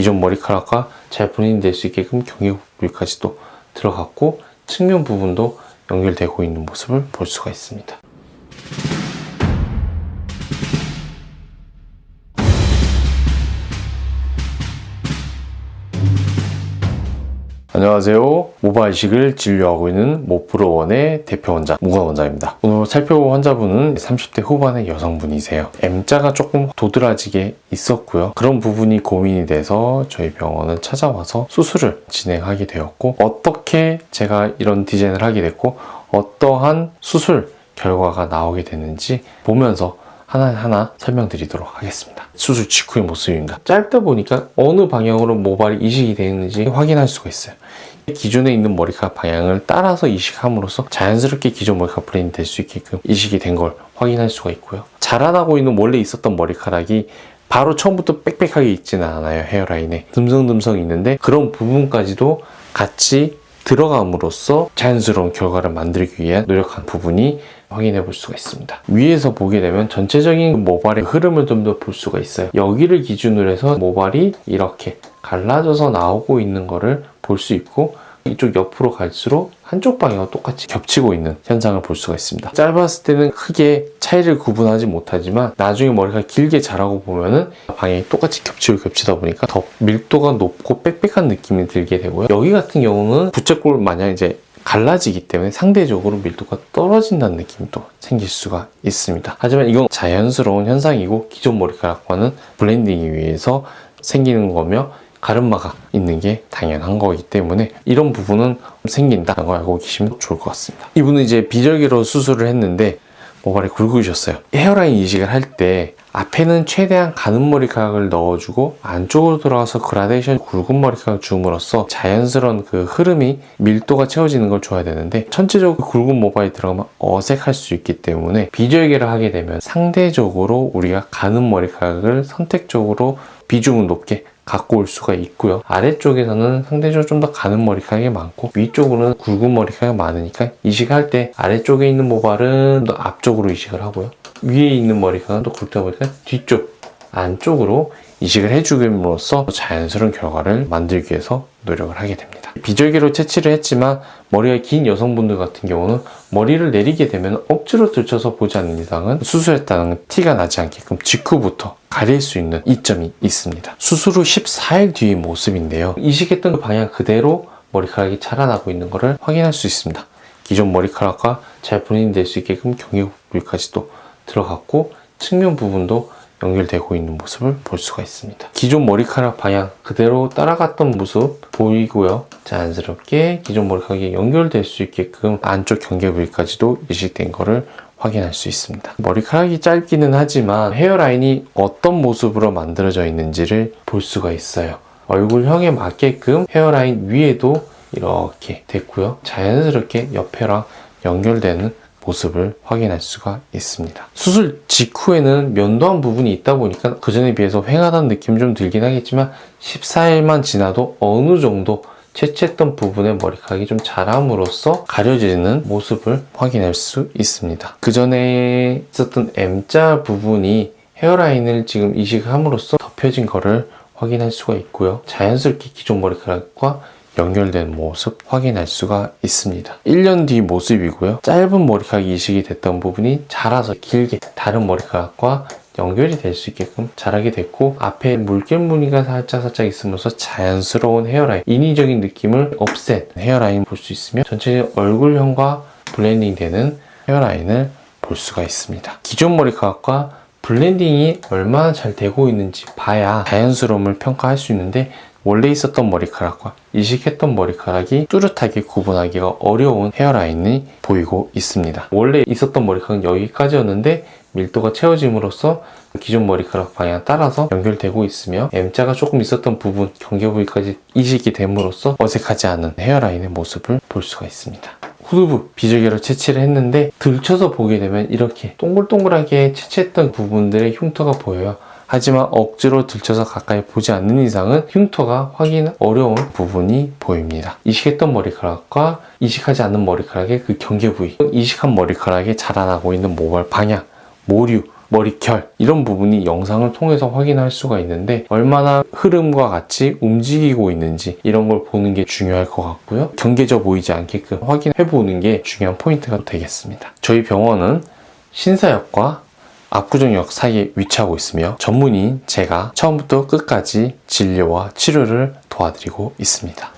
기존 머리카락과 잘 분리될 수 있게끔 경계 부위까지도 들어갔고 측면 부분도 연결되고 있는 모습을 볼 수가 있습니다. 안녕하세요. 모발 이식을 진료하고 있는 모프로원의 대표 원장 무건 원장입니다. 오늘 살펴볼 환자분은 30대 후반의 여성분이세요. M자가 조금 도드라지게 있었고요. 그런 부분이 고민이 돼서 저희 병원을 찾아와서 수술을 진행하게 되었고, 어떻게 제가 이런 디자인을 하게 됐고 어떠한 수술 결과가 나오게 됐는지 보면서 하나하나 설명드리도록 하겠습니다. 수술 직후의 모습입니다. 짧다 보니까 어느 방향으로 모발이 이식이 되는지 확인할 수가 있어요. 기존에 있는 머리카락 방향을 따라서 이식함으로써 자연스럽게 기존 머리카락 브레인이 될 수 있게끔 이식이 된 걸 확인할 수가 있고요. 자라나고 있는 원래 있었던 머리카락이 바로 처음부터 빽빽하게 있지는 않아요. 헤어라인에 듬성듬성 있는데 그런 부분까지도 같이 들어감으로써 자연스러운 결과를 만들기 위한 노력한 부분이 확인해 볼 수가 있습니다. 위에서 보게 되면 전체적인 모발의 흐름을 좀 더 볼 수가 있어요. 여기를 기준으로 해서 모발이 이렇게 갈라져서 나오고 있는 거를 볼 수 있고, 이쪽 옆으로 갈수록 한쪽 방향과 똑같이 겹치고 있는 현상을 볼 수가 있습니다. 짧았을 때는 크게 차이를 구분하지 못하지만 나중에 머리가 길게 자라고 보면은 방향이 똑같이 겹치다 보니까 더 밀도가 높고 빽빽한 느낌이 들게 되고요. 여기 같은 경우는 부채꼴 마냥 이제 갈라지기 때문에 상대적으로 밀도가 떨어진다는 느낌도 생길 수가 있습니다. 하지만 이건 자연스러운 현상이고 기존 머리카락과는 블렌딩이 위해서 생기는 거며 가르마가 있는 게 당연한 거기 때문에 이런 부분은 생긴다는 걸 알고 계시면 좋을 것 같습니다. 이분은 이제 비절개로 수술을 했는데 모발이 굵으셨어요. 헤어라인 이식을 할 때 앞에는 최대한 가는 머리카락을 넣어주고 안쪽으로 들어가서 그라데이션 굵은 머리카락을 줌으로써 자연스러운 그 흐름이 밀도가 채워지는 걸 줘야 되는데, 전체적으로 굵은 모발이 들어가면 어색할 수 있기 때문에 비절개를 하게 되면 상대적으로 우리가 가는 머리카락을 선택적으로 비중을 높게 갖고 올 수가 있고요. 아래쪽에서는 상대적으로 좀 더 가는 머리카락이 많고 위쪽으로는 굵은 머리카락이 많으니까 이식할 때 아래쪽에 있는 모발은 더 앞쪽으로 이식을 하고요. 위에 있는 머리카락은 또 굵다 보니까 뒤쪽, 안쪽으로 이식을 해주김으로써 자연스러운 결과를 만들기 위해서 노력을 하게 됩니다. 비절개로 채취를 했지만 머리가 긴 여성분들 같은 경우는 머리를 내리게 되면 억지로 들쳐서 보지 않는 이상은 수술했다는 티가 나지 않게끔 직후부터 가릴 수 있는 이점이 있습니다. 수술 후 14일 뒤의 모습인데요. 이식했던 그 방향 그대로 머리카락이 자라나고 있는 것을 확인할 수 있습니다. 기존 머리카락과 잘 분리될 수 있게끔 경계 부위까지도 들어갔고 측면 부분도 연결되고 있는 모습을 볼 수가 있습니다. 기존 머리카락 방향 그대로 따라갔던 모습 보이고요. 자연스럽게 기존 머리카락이 연결될 수 있게끔 안쪽 경계 부위까지도 이식된 것을 확인할 수 있습니다. 머리카락이 짧기는 하지만 헤어라인이 어떤 모습으로 만들어져 있는지를 볼 수가 있어요. 얼굴형에 맞게끔 헤어라인 위에도 이렇게 됐고요. 자연스럽게 옆에랑 연결되는 모습을 확인할 수가 있습니다. 수술 직후에는 면도한 부분이 있다 보니까 그전에 비해서 휑하다는 느낌이 좀 들긴 하겠지만 14일만 지나도 어느 정도 채취했던 부분의 머리카락이 좀 자람으로써 가려지는 모습을 확인할 수 있습니다. 그전에 있었던 M자 부분이 헤어라인을 지금 이식함으로써 덮여진 거를 확인할 수가 있고요. 자연스럽게 기존 머리카락과 연결된 모습 확인할 수가 있습니다. 1년 뒤 모습이고요. 짧은 머리카락이 이식이 됐던 부분이 자라서 길게 다른 머리카락과 연결이 될 수 있게끔 자라게 됐고, 앞에 물결 무늬가 살짝 있으면서 자연스러운 헤어라인, 인위적인 느낌을 없앤 헤어라인 볼 수 있으며 전체 얼굴형과 블렌딩 되는 헤어라인을 볼 수가 있습니다. 기존 머리카락과 블렌딩이 얼마나 잘 되고 있는지 봐야 자연스러움을 평가할 수 있는데, 원래 있었던 머리카락과 이식했던 머리카락이 뚜렷하게 구분하기가 어려운 헤어라인이 보이고 있습니다. 원래 있었던 머리카락은 여기까지였는데 밀도가 채워짐으로써 기존 머리카락 방향 따라서 연결되고 있으며 M자가 조금 있었던 부분, 경계 부위까지 이식이 됨으로써 어색하지 않은 헤어라인의 모습을 볼 수가 있습니다. 후두부 비절개로 채취를 했는데 들쳐서 보게 되면 이렇게 동글동글하게 채취했던 부분들의 흉터가 보여요. 하지만 억지로 들쳐서 가까이 보지 않는 이상은 흉터가 확인 어려운 부분이 보입니다. 이식했던 머리카락과 이식하지 않는 머리카락의 그 경계 부위, 이식한 머리카락에 자라나고 있는 모발 방향, 모류, 머리결 이런 부분이 영상을 통해서 확인할 수가 있는데 얼마나 흐름과 같이 움직이고 있는지 이런 걸 보는 게 중요할 것 같고요. 경계져 보이지 않게끔 확인해 보는 게 중요한 포인트가 되겠습니다. 저희 병원은 신사역과 압구정역 사이에 위치하고 있으며 전문의인 제가 처음부터 끝까지 진료와 치료를 도와드리고 있습니다.